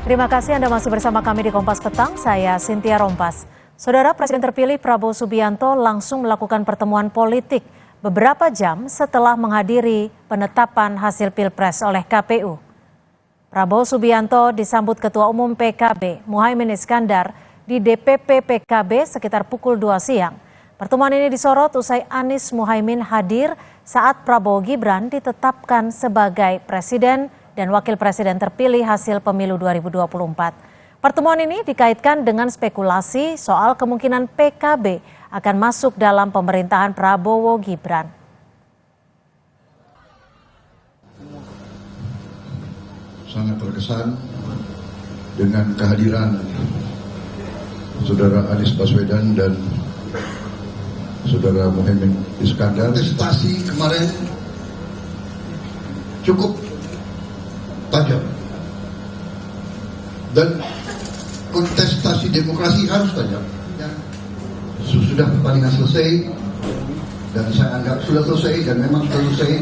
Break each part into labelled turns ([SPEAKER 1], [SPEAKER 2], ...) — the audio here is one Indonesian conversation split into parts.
[SPEAKER 1] Terima kasih Anda masih bersama kami di Kompas Petang, saya Cynthia Rompas. Saudara Presiden terpilih Prabowo Subianto langsung melakukan pertemuan politik beberapa jam setelah menghadiri penetapan hasil Pilpres oleh KPU. Prabowo Subianto disambut Ketua Umum PKB Muhaimin Iskandar di DPP PKB sekitar pukul 2 siang. Pertemuan ini disorot usai Anies Muhaimin hadir saat Prabowo Gibran ditetapkan sebagai Presiden dan Wakil Presiden terpilih hasil pemilu 2024. Pertemuan ini dikaitkan dengan spekulasi soal kemungkinan PKB akan masuk dalam pemerintahan Prabowo Gibran.
[SPEAKER 2] Sangat terkesan dengan kehadiran Saudara Anies Baswedan dan Saudara Muhaimin Iskandar. Kontestasi kemarin cukup tajam dan kontestasi demokrasi harus tajam. Sudah pertandingan selesai dan saya anggap sudah selesai dan memang sudah selesai.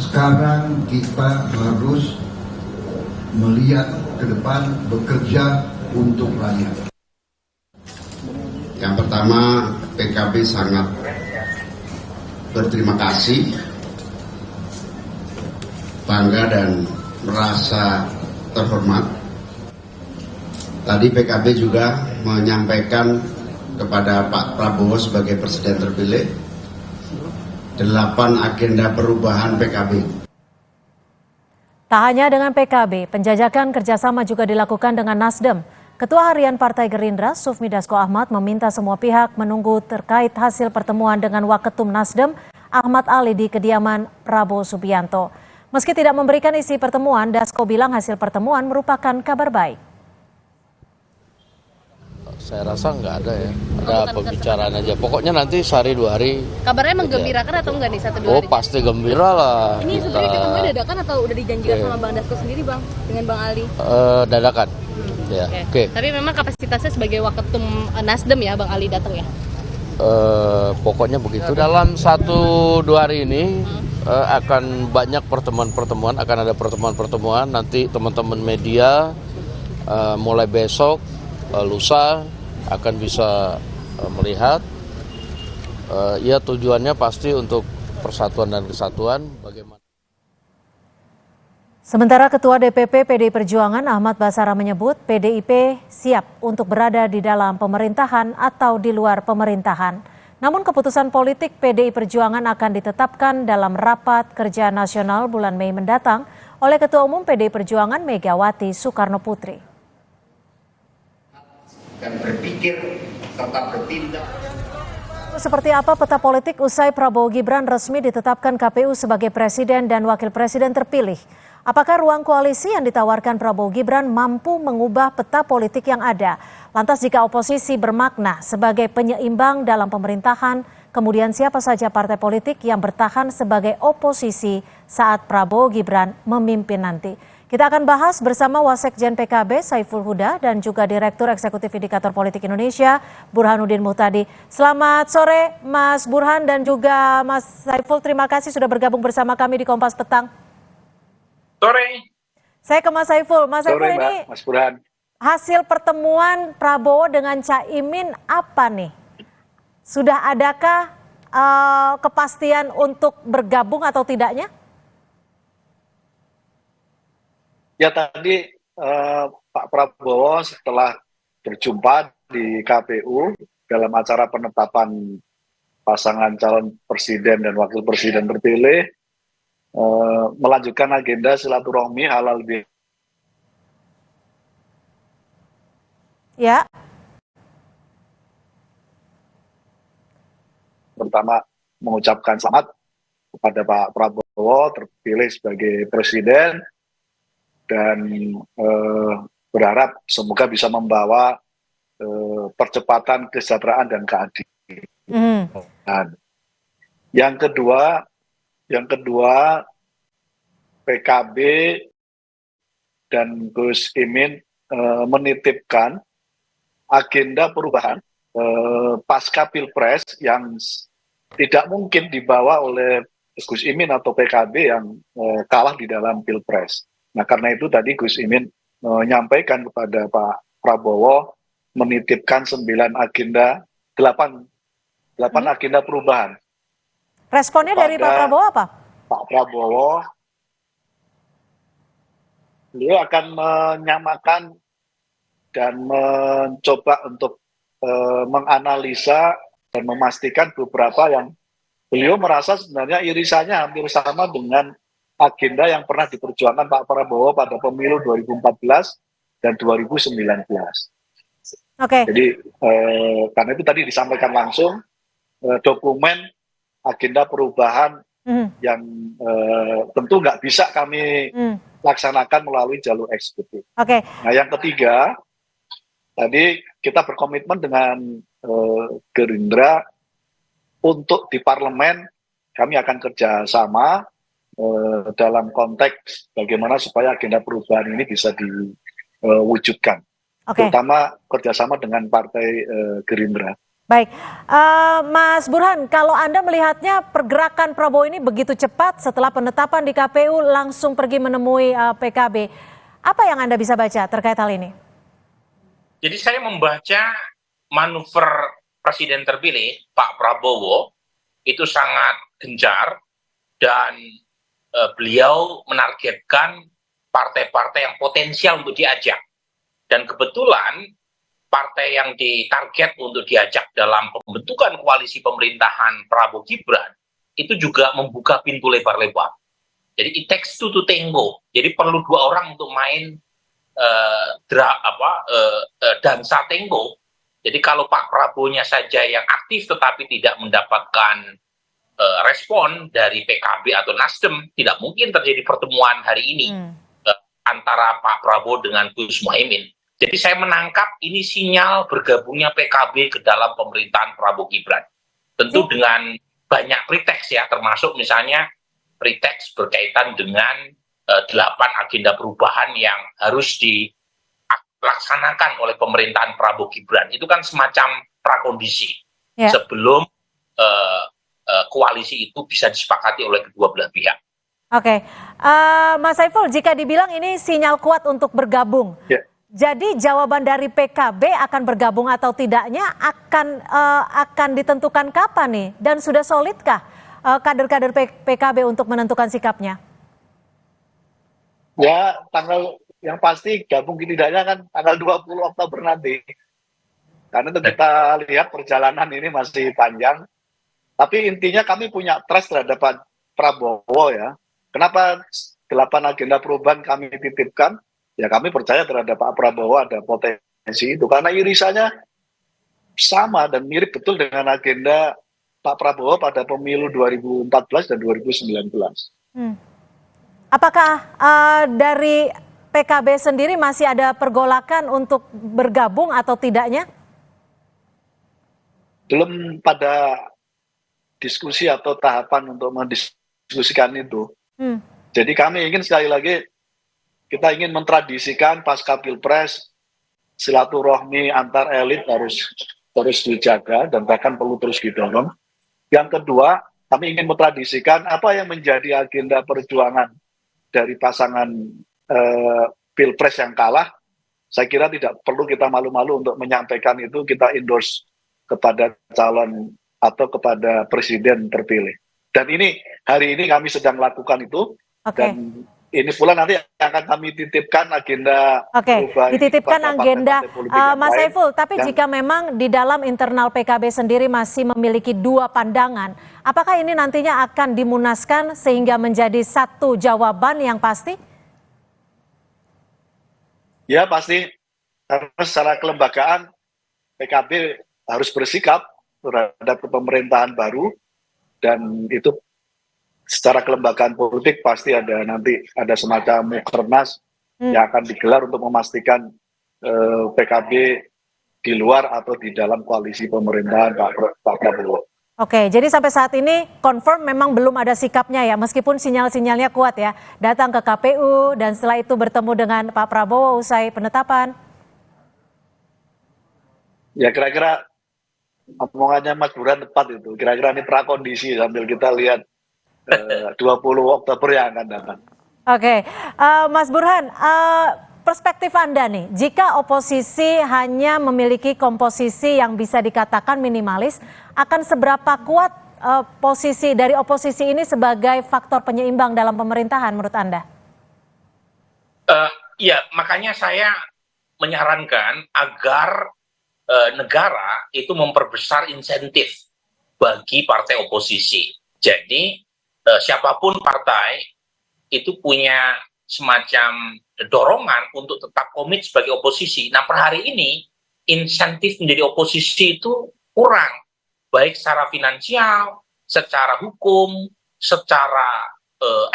[SPEAKER 2] Sekarang kita harus melihat ke depan, bekerja untuk rakyat.
[SPEAKER 3] Yang pertama, PKB sangat berterima kasih, bangga dan merasa terhormat. Tadi PKB juga menyampaikan kepada Pak Prabowo sebagai Presiden terpilih 8 agenda perubahan PKB.
[SPEAKER 1] Tak hanya dengan PKB, penjajakan kerjasama juga dilakukan dengan Nasdem. Ketua Harian Partai Gerindra, Sufmi Dasko Ahmad, meminta semua pihak menunggu terkait hasil pertemuan dengan Waketum Nasdem, Ahmad Ali di kediaman Prabowo Subianto. Meski tidak memberikan isi pertemuan, Dasko bilang hasil pertemuan merupakan kabar baik.
[SPEAKER 4] Saya rasa nggak ada ya, ada pembicaraan aja. Pokoknya nanti sehari 2 hari.
[SPEAKER 5] Kabarnya menggembirakan atau enggak nih 1-2 hari?
[SPEAKER 4] Oh pasti gembira lah.
[SPEAKER 5] Ini sebenarnya ketemunya dadakan atau udah dijanjikan sama Bang Dasko sendiri Bang, dengan Bang Ali?
[SPEAKER 4] Dadakan. Ya, oke.
[SPEAKER 5] Tapi memang kapasitasnya sebagai waketum Nasdem ya Bang Ali datang ya?
[SPEAKER 4] Pokoknya begitu. Dalam 1-2 hari ini akan banyak pertemuan-pertemuan, akan ada pertemuan-pertemuan. Nanti teman-teman media mulai besok, lusa akan bisa melihat. Ya tujuannya pasti untuk persatuan dan kesatuan. Bagaimana?
[SPEAKER 1] Sementara Ketua DPP PDI Perjuangan Ahmad Basara menyebut PDIP siap untuk berada di dalam pemerintahan atau di luar pemerintahan. Namun keputusan politik PDI Perjuangan akan ditetapkan dalam rapat kerja nasional bulan Mei mendatang oleh Ketua Umum PDI Perjuangan Megawati Soekarno Putri.
[SPEAKER 3] Dan berpikir serta bertindak.
[SPEAKER 1] Seperti apa peta politik usai Prabowo Gibran resmi ditetapkan KPU sebagai Presiden dan Wakil Presiden terpilih? Apakah ruang koalisi yang ditawarkan Prabowo Gibran mampu mengubah peta politik yang ada? Lantas jika oposisi bermakna sebagai penyeimbang dalam pemerintahan, kemudian siapa saja partai politik yang bertahan sebagai oposisi saat Prabowo Gibran memimpin nanti? Kita akan bahas bersama Wasekjen PKB Saiful Huda dan juga Direktur Eksekutif Indikator Politik Indonesia Burhanuddin Muhtadi. Selamat sore Mas Burhan dan juga Mas Saiful, terima kasih sudah bergabung bersama kami di Kompas Petang.
[SPEAKER 6] Sore.
[SPEAKER 1] Saya ke Mas Saiful. Mas Saiful,
[SPEAKER 6] Sore,
[SPEAKER 1] ini
[SPEAKER 6] Mas Burhan.
[SPEAKER 1] Hasil pertemuan Prabowo dengan Caimin apa nih? Sudah adakah kepastian untuk bergabung atau tidaknya?
[SPEAKER 6] Ya tadi Pak Prabowo setelah berjumpa di KPU dalam acara penetapan pasangan calon presiden dan wakil presiden terpilih, melanjutkan agenda silaturahmi halal bihalal.
[SPEAKER 1] Ya.
[SPEAKER 6] Pertama mengucapkan selamat kepada Pak Prabowo terpilih sebagai presiden dan berharap semoga bisa membawa percepatan kesejahteraan dan keadilan. Yang kedua PKB dan Gus Imin menitipkan agenda perubahan pasca Pilpres yang tidak mungkin dibawa oleh Gus Imin atau PKB yang kalah di dalam Pilpres. Nah karena itu tadi Gus Imin menyampaikan kepada Pak Prabowo menitipkan 9 agenda, 8 agenda perubahan.
[SPEAKER 1] Responnya dari Pak
[SPEAKER 6] Kepada
[SPEAKER 1] Prabowo apa?
[SPEAKER 6] Pak Prabowo, beliau akan menyamakan dan mencoba untuk menganalisa dan memastikan beberapa yang beliau merasa sebenarnya irisannya hampir sama dengan agenda yang pernah diperjuangkan Pak Prabowo pada pemilu 2014 dan 2019.
[SPEAKER 1] Oke.
[SPEAKER 6] Jadi karena itu tadi disampaikan langsung dokumen agenda perubahan yang tentu nggak bisa kami laksanakan melalui jalur eksekutif.
[SPEAKER 1] Oke.
[SPEAKER 6] Nah, yang ketiga, tadi kita berkomitmen dengan Gerindra untuk di parlemen kami akan kerjasama dalam konteks bagaimana supaya agenda perubahan ini bisa diwujudkan.
[SPEAKER 1] Oke.
[SPEAKER 6] Terutama kerjasama dengan Partai Gerindra.
[SPEAKER 1] Baik, Mas Burhan, kalau Anda melihatnya pergerakan Prabowo ini begitu cepat setelah penetapan di KPU langsung pergi menemui PKB. Apa yang Anda bisa baca terkait hal ini?
[SPEAKER 7] Jadi saya membaca manuver Presiden terpilih, Pak Prabowo, itu sangat gencar dan beliau menargetkan partai-partai yang potensial untuk diajak. Dan kebetulan partai yang ditarget untuk diajak dalam pembentukan koalisi pemerintahan Prabowo Gibran itu juga membuka pintu lebar-lebar. Jadi it takes two to tango. Jadi perlu 2 orang untuk main dansa tango. Jadi kalau Pak Prabowo-nya saja yang aktif tetapi tidak mendapatkan respon dari PKB atau Nasdem, tidak mungkin terjadi pertemuan hari ini antara Pak Prabowo dengan Gus Muhaimin. Jadi saya menangkap ini sinyal bergabungnya PKB ke dalam pemerintahan Prabowo Gibran. Tentu dengan banyak preteks ya, termasuk misalnya preteks berkaitan dengan 8 agenda perubahan yang harus dilaksanakan oleh pemerintahan Prabowo Gibran. Itu kan semacam prakondisi sebelum koalisi itu bisa disepakati oleh kedua belah pihak.
[SPEAKER 1] Oke, Mas Saiful, jika dibilang ini sinyal kuat untuk bergabung, jadi jawaban dari PKB akan bergabung atau tidaknya akan ditentukan kapan nih? Dan sudah solidkah kader-kader PKB untuk menentukan sikapnya?
[SPEAKER 6] Ya, tanggal yang pasti gabung tidaknya kan tanggal 20 Oktober nanti. Karena itu kita lihat perjalanan ini masih panjang. Tapi intinya kami punya trust terhadap Pak Prabowo ya. Kenapa 8 agenda perubahan kami titipkan? Ya kami percaya terhadap Pak Prabowo ada potensi itu. Karena irisannya sama dan mirip betul dengan agenda Pak Prabowo pada pemilu 2014 dan 2019.
[SPEAKER 1] Apakah dari PKB sendiri masih ada pergolakan untuk bergabung atau tidaknya?
[SPEAKER 6] Belum pada diskusi atau tahapan untuk mendiskusikan itu. Jadi kami ingin sekali lagi, kita ingin mentradisikan pasca Pilpres, silaturahmi antar elit harus terus dijaga dan bahkan perlu terus didorong. Yang kedua, kami ingin mentradisikan apa yang menjadi agenda perjuangan dari pasangan Pilpres yang kalah. Saya kira tidak perlu kita malu-malu untuk menyampaikan itu, kita endorse kepada calon atau kepada presiden terpilih. Dan ini hari ini kami sedang lakukan itu. Dan ini pula nanti akan kami titipkan agenda.
[SPEAKER 1] Dititipkan agenda Mas Saiful. Tapi jika memang di dalam internal PKB sendiri masih memiliki 2 pandangan, apakah ini nantinya akan dimunaskan sehingga menjadi satu jawaban yang pasti?
[SPEAKER 6] Ya pasti, karena secara kelembagaan PKB harus bersikap terhadap pemerintahan baru, dan itu secara kelembagaan politik pasti nanti ada semacam mukernas yang akan digelar untuk memastikan PKB di luar atau di dalam koalisi pemerintahan Pak Prabowo.
[SPEAKER 1] Oke, jadi sampai saat ini confirm memang belum ada sikapnya ya, meskipun sinyal-sinyalnya kuat ya, datang ke KPU dan setelah itu bertemu dengan Pak Prabowo usai penetapan.
[SPEAKER 6] Ya kira-kira omongannya Mas Burhan tepat itu, kira-kira ini prakondisi sambil kita lihat 20 Oktober yang akan datang.
[SPEAKER 1] Oke, Mas Burhan, perspektif Anda nih, jika oposisi hanya memiliki komposisi yang bisa dikatakan minimalis, akan seberapa kuat posisi dari oposisi ini sebagai faktor penyeimbang dalam pemerintahan menurut Anda?
[SPEAKER 7] Ya, makanya saya menyarankan agar negara itu memperbesar insentif bagi partai oposisi. Jadi siapapun partai itu punya semacam dorongan untuk tetap komit sebagai oposisi. Nah, per hari ini insentif menjadi oposisi itu kurang, baik secara finansial, secara hukum, secara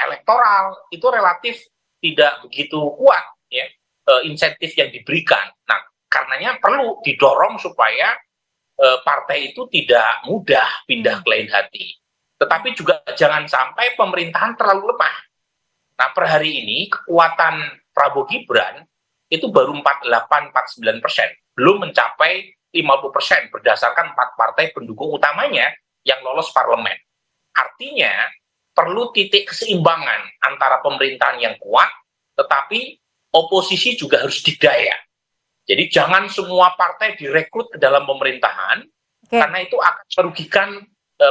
[SPEAKER 7] elektoral, itu relatif tidak begitu kuat ya insentif yang diberikan. Nah, karenanya perlu didorong supaya partai itu tidak mudah pindah ke lain hati. Tetapi juga jangan sampai pemerintahan terlalu lemah. Nah, per hari ini kekuatan Prabowo Gibran itu baru 48-49%, belum mencapai 50% berdasarkan 4 partai pendukung utamanya yang lolos parlemen. Artinya perlu titik keseimbangan antara pemerintahan yang kuat, tetapi oposisi juga harus didaya. Jadi jangan semua partai direkrut ke dalam pemerintahan, karena itu akan merugikan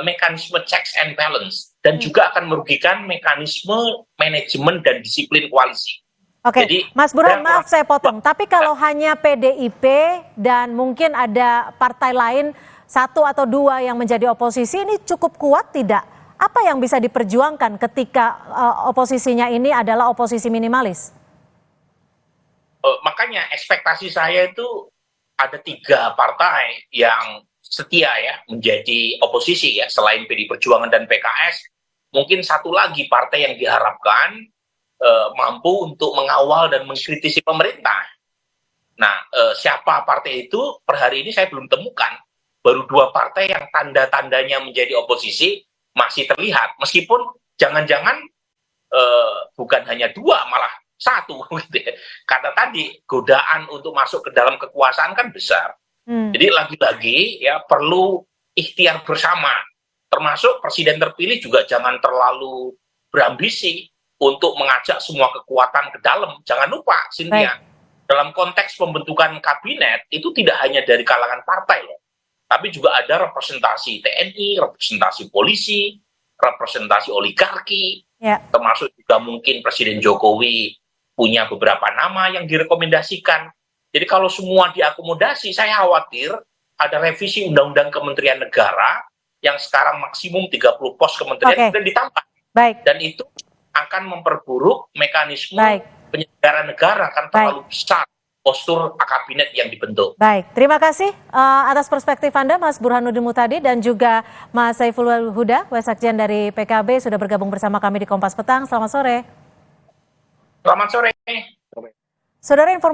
[SPEAKER 7] mekanisme checks and balance, dan juga akan merugikan mekanisme manajemen dan disiplin koalisi.
[SPEAKER 1] Oke,
[SPEAKER 7] Jadi,
[SPEAKER 1] Mas Burhan, maaf saya potong, tapi kalau hanya PDIP dan mungkin ada partai lain, 1 atau 2 yang menjadi oposisi, ini cukup kuat tidak? Apa yang bisa diperjuangkan ketika oposisinya ini adalah oposisi minimalis?
[SPEAKER 7] Makanya ekspektasi saya itu ada 3 partai yang setia ya menjadi oposisi ya, selain PDI Perjuangan dan PKS, mungkin 1 lagi partai yang diharapkan mampu untuk mengawal dan mengkritisi pemerintah. Nah, siapa partai itu per hari ini saya belum temukan. Baru 2 partai yang tanda-tandanya menjadi oposisi masih terlihat, meskipun jangan-jangan bukan hanya 2, malah 1 gitu ya. Karena tadi godaan untuk masuk ke dalam kekuasaan kan besar. Jadi lagi-lagi ya perlu ikhtiar bersama, termasuk presiden terpilih juga jangan terlalu berambisi untuk mengajak semua kekuatan ke dalam. Jangan lupa, Cynthia, dalam konteks pembentukan kabinet itu tidak hanya dari kalangan partai loh, tapi juga ada representasi TNI, representasi polisi, representasi oligarki, termasuk juga mungkin Presiden Jokowi punya beberapa nama yang direkomendasikan. Jadi kalau semua diakomodasi, saya khawatir ada revisi Undang-Undang Kementerian Negara yang sekarang maksimum 30 pos kementerian dan ditambah. Dan itu akan memperburuk mekanisme penyelenggaraan negara kan terlalu besar postur kabinet yang dibentuk.
[SPEAKER 1] Baik, terima kasih atas perspektif Anda Mas Burhanuddin Muhtadi dan juga Mas Saiful Huda, Wasekjen dari PKB sudah bergabung bersama kami di Kompas Petang. Selamat sore.
[SPEAKER 7] Selamat sore.
[SPEAKER 1] Saudara, informasi